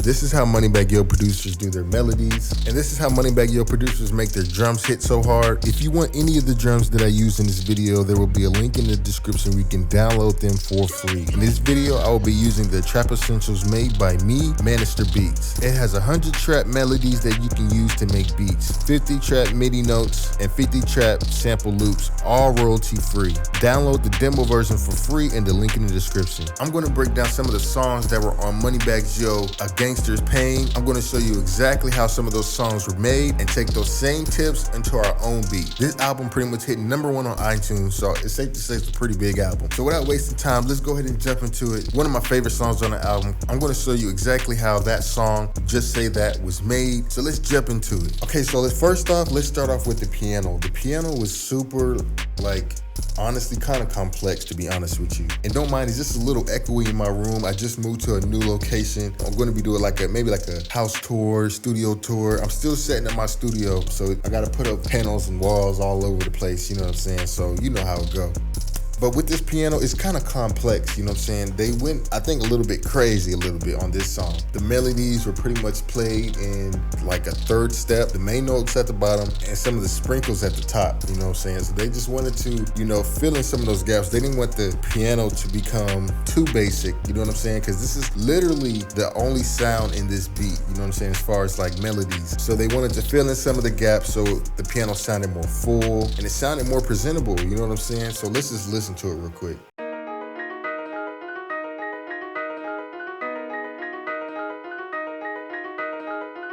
This is how MoneyBagg Yo producers do their melodies, and this is how MoneyBagg Yo producers make their drums hit so hard. If you want any of the drums that I use in this video, there will be a link in the description where you can download them for free. In this video, I will be using the Trap Essentials made by me, Manister Beats. It has 100 trap melodies that you can use to make beats, 50 trap MIDI notes, and 50 trap sample loops, all royalty free. Download the demo version for free in the link in the description. I'm going to break down some of the songs that were on MoneyBagg Yo, A Gangsta's Pain. I'm going to show you exactly how some of those songs were made and take those same tips into our own beat. This album pretty much hit #1 on iTunes, so it's safe to say it's a pretty big album. So without wasting time, let's go ahead and jump into it. One of my favorite songs on the album. I'm going to show you exactly how that song, Just Say That, was made. So let's jump into it. Okay, so let's start off with the piano. The piano was super, honestly kind of complex, to be honest with you. And don't mind, it's just a little echoey in my room. I just moved to a new location. I'm going to be doing maybe a house tour, studio tour. I'm still setting up my studio, so I got to put up panels and walls all over the place, you know what I'm saying? So you know how it go. But with this piano, it's kind of complex, you know what I'm saying? They went, I think, a little bit crazy on this song. The melodies were pretty much played in a third step, the main notes at the bottom, and some of the sprinkles at the top, you know what I'm saying? So they just wanted to, fill in some of those gaps. They didn't want the piano to become too basic, you know what I'm saying? Because this is literally the only sound in this beat, you know what I'm saying, as far as melodies. So they wanted to fill in some of the gaps so the piano sounded more full and it sounded more presentable, you know what I'm saying? So let's just listen to it real quick.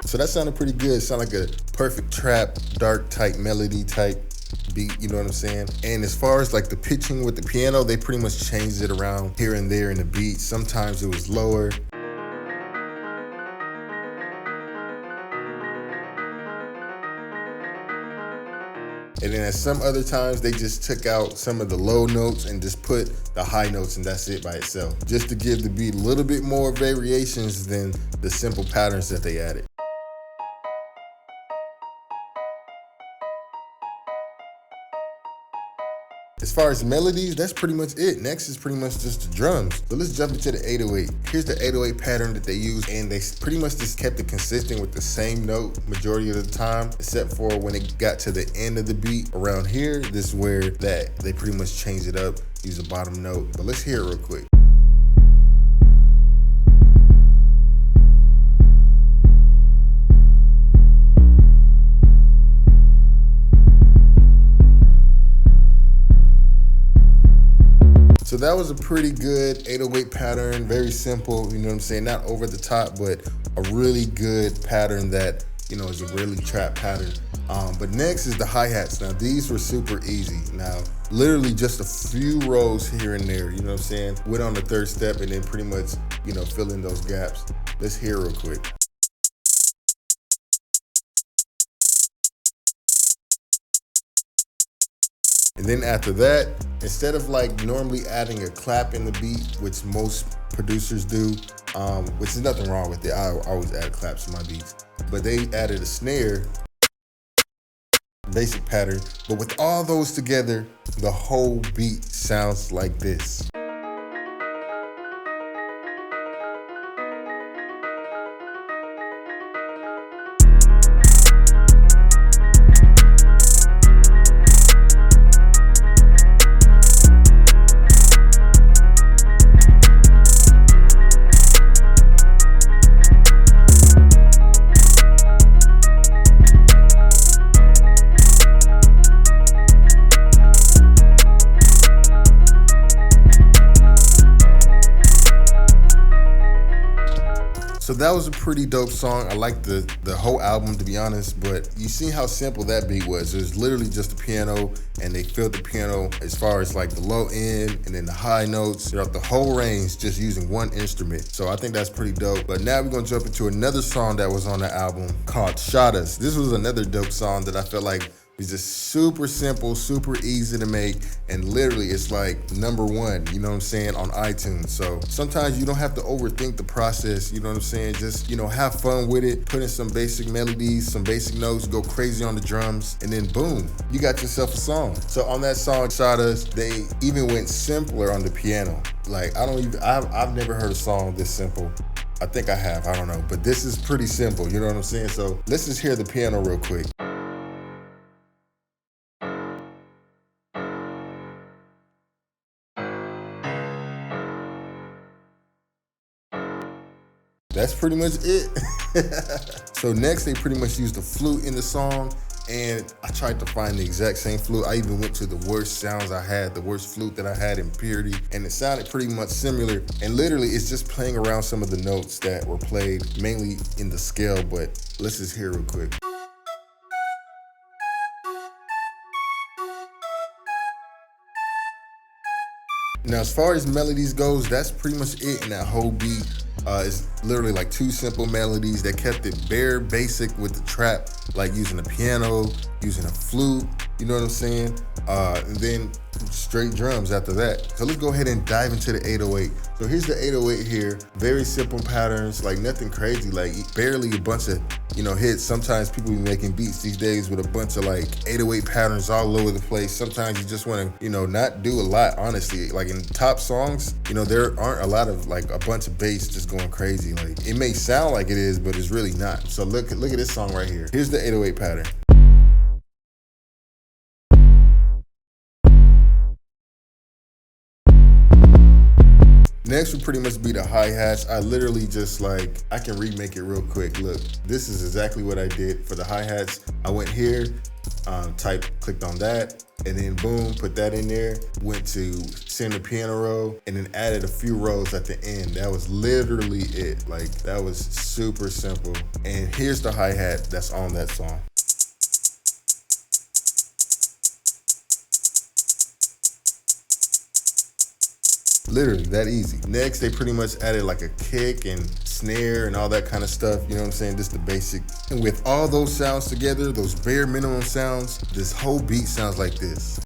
So that sounded pretty good. It sounded like a perfect trap, dark type melody type beat, you know what I'm saying? And as far as the pitching with the piano, they pretty much changed it around here and there in the beat. Sometimes it was lower. And then at some other times, they just took out some of the low notes and just put the high notes, and that's it by itself, just to give the beat a little bit more variations than the simple patterns that they added. As far as melodies, that's pretty much it. Next is pretty much just the drums. So let's jump into the 808. Here's the 808 pattern that they use, and they pretty much just kept it consistent with the same note majority of the time, except for when it got to the end of the beat. Around here, this is where they pretty much changed it up, use a bottom note. But let's hear it real quick. So that was a pretty good 808 pattern, very simple, you know what I'm saying? Not over the top, but a really good pattern that, is a really trap pattern. But next is the hi-hats. Now these were super easy. Now, literally just a few rows here and there, you know what I'm saying? Went on the third step and then pretty much, fill in those gaps. Let's hear it real quick. And then after that, instead of normally adding a clap in the beat, which most producers do, which is nothing wrong with it. I always add claps to my beats. But they added a snare, basic pattern. But with all those together, the whole beat sounds like this. So that was a pretty dope song. I like the whole album, to be honest, but you see how simple that beat was. It was literally just a piano, and they filled the piano as far as the low end and then the high notes throughout the whole range, just using one instrument. So I think that's pretty dope. But now we're gonna jump into another song that was on the album called Shot Us. This was another dope song that I felt like was just super simple, super easy to make, and literally it's #1, you know what I'm saying, on iTunes. So sometimes you don't have to overthink the process, you know what I'm saying? Just, have fun with it, put in some basic melodies, some basic notes, go crazy on the drums, and then boom, you got yourself a song. So on that song, Shot Us, they even went simpler on the piano. I've never heard a song this simple. I think I have, I don't know. But this is pretty simple, you know what I'm saying? So let's just hear the piano real quick. That's pretty much it. So next, they pretty much used the flute in the song, and I tried to find the exact same flute. I even went to the worst sounds I had, the worst flute that I had in Purity, and it sounded pretty much similar. And literally, it's just playing around some of the notes that were played, mainly in the scale, but let's just hear real quick. Now, as far as melodies goes, that's pretty much it in that whole beat. It's literally like 2 simple melodies that kept it bare basic with the trap, like using a piano, using a flute, you know what I'm saying? And then straight drums after that. So let's go ahead and dive into the 808. So here's the 808 here. Very simple patterns, like nothing crazy, like barely a bunch of, hits. Sometimes people be making beats these days with a bunch of like 808 patterns all over the place. Sometimes you just want to, not do a lot, honestly. Like in top songs, there aren't a lot of like a bunch of bass just going crazy. Like it may sound like it is, but it's really not. So look at this song right here. Here's the 808 pattern. Next would pretty much be the hi-hats. I literally just I can remake it real quick. Look, this is exactly what I did for the hi-hats. I went here, clicked on that, and then boom, put that in there, went to center piano row, and then added a few rows at the end. That was literally it. Like, that was super simple. And here's the hi-hat that's on that song. Literally that easy. Next, they pretty much added like a kick and snare and all that kind of stuff. You know what I'm saying? Just the basic. And with all those sounds together, those bare minimum sounds, this whole beat sounds like this.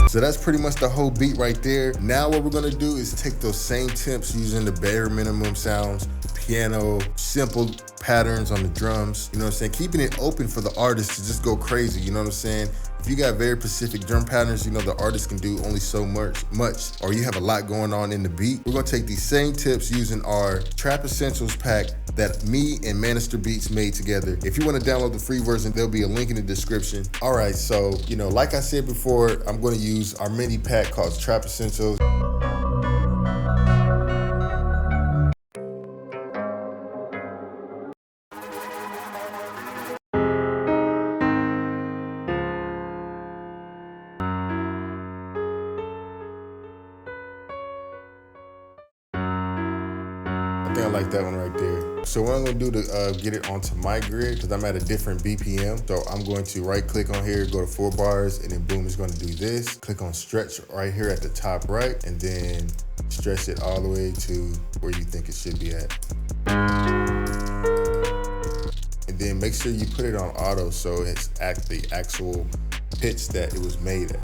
So that's pretty much the whole beat right there. Now what we're gonna do is take those same temps using the bare minimum sounds, piano, simple patterns on the drums, you know what I'm saying? Keeping it open for the artist to just go crazy, you know what I'm saying? If you got very specific drum patterns, the artist can do only so much, or you have a lot going on in the beat. We're gonna take these same tips using our Trap Essentials pack that me and Manister Beats made together. If you wanna download the free version, there'll be a link in the description. All right, so, like I said before, I'm gonna use our mini pack called Trap Essentials. I think I like that one right there. So what I'm gonna do to get it onto my grid, because I'm at a different BPM, so I'm going to right click on here, go to 4 bars, and then boom, it's gonna do this. Click on stretch right here at the top right, and then stretch it all the way to where you think it should be at. And then make sure you put it on auto so it's at the actual pitch that it was made at.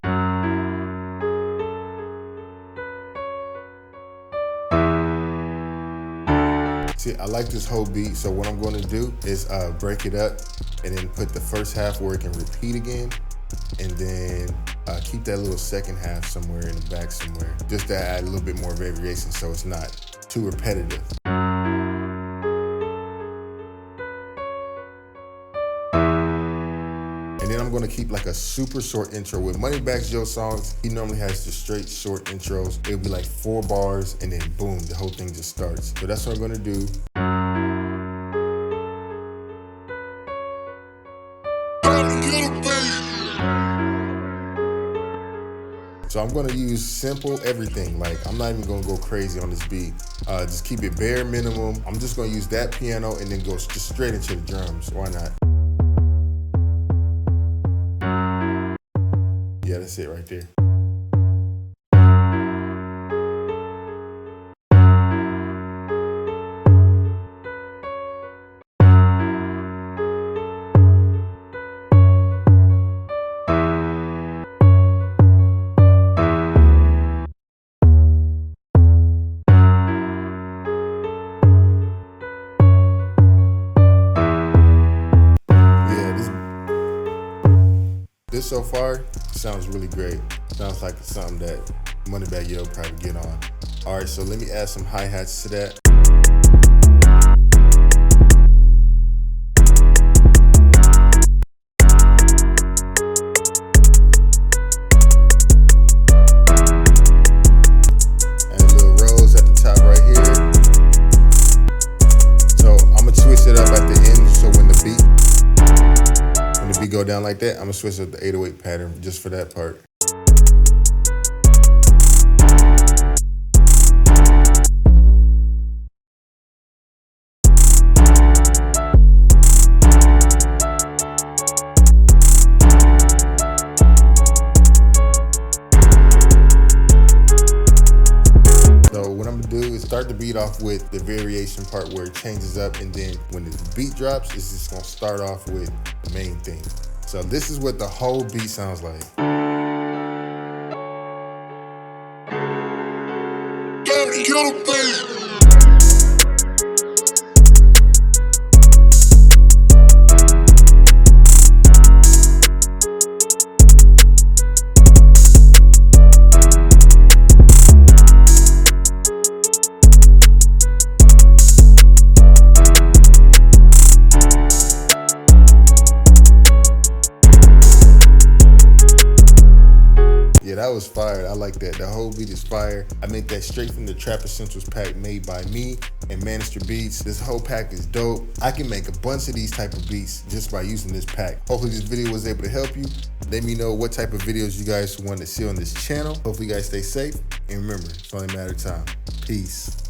See, I like this whole beat, so what I'm gonna do is break it up and then put the first half where it can repeat again, and then keep that little second half somewhere in the back somewhere, just to add a little bit more variation so it's not too repetitive. And then I'm gonna keep like a super short intro. With MoneyBagg Yo songs, he normally has the straight short intros. It'll be like 4 bars and then boom, the whole thing just starts. So that's what I'm gonna do. So I'm gonna use simple everything. Like, I'm not even gonna go crazy on this beat. Just keep it bare minimum. I'm just gonna use that piano and then go just straight into the drums. Why not? Yeah, that's it right there. so far, sounds really great. Sounds like something that MoneyBagg Yo probably get on. All right, so let me add some hi-hats to that. And a little rolls at the top right here. So I'm gonna switch it up at the end, so when the beat go down like that, I'm gonna switch up the 808 pattern just for that part. So what I'm gonna do is start the beat off with the variation part where it changes up, and then when the beat drops, it's just gonna start off with the main thing. So this is what the whole beat sounds like. Yeah, that was fire. I like that. The whole beat is fire. I made that straight from the Trap Essentials pack made by me and Manister Beats. This whole pack is dope. I can make a bunch of these type of beats just by using this pack. Hopefully this video was able to help you. Let me know what type of videos you guys want to see on this channel. Hopefully you guys stay safe. And remember, it's only a matter of time. Peace.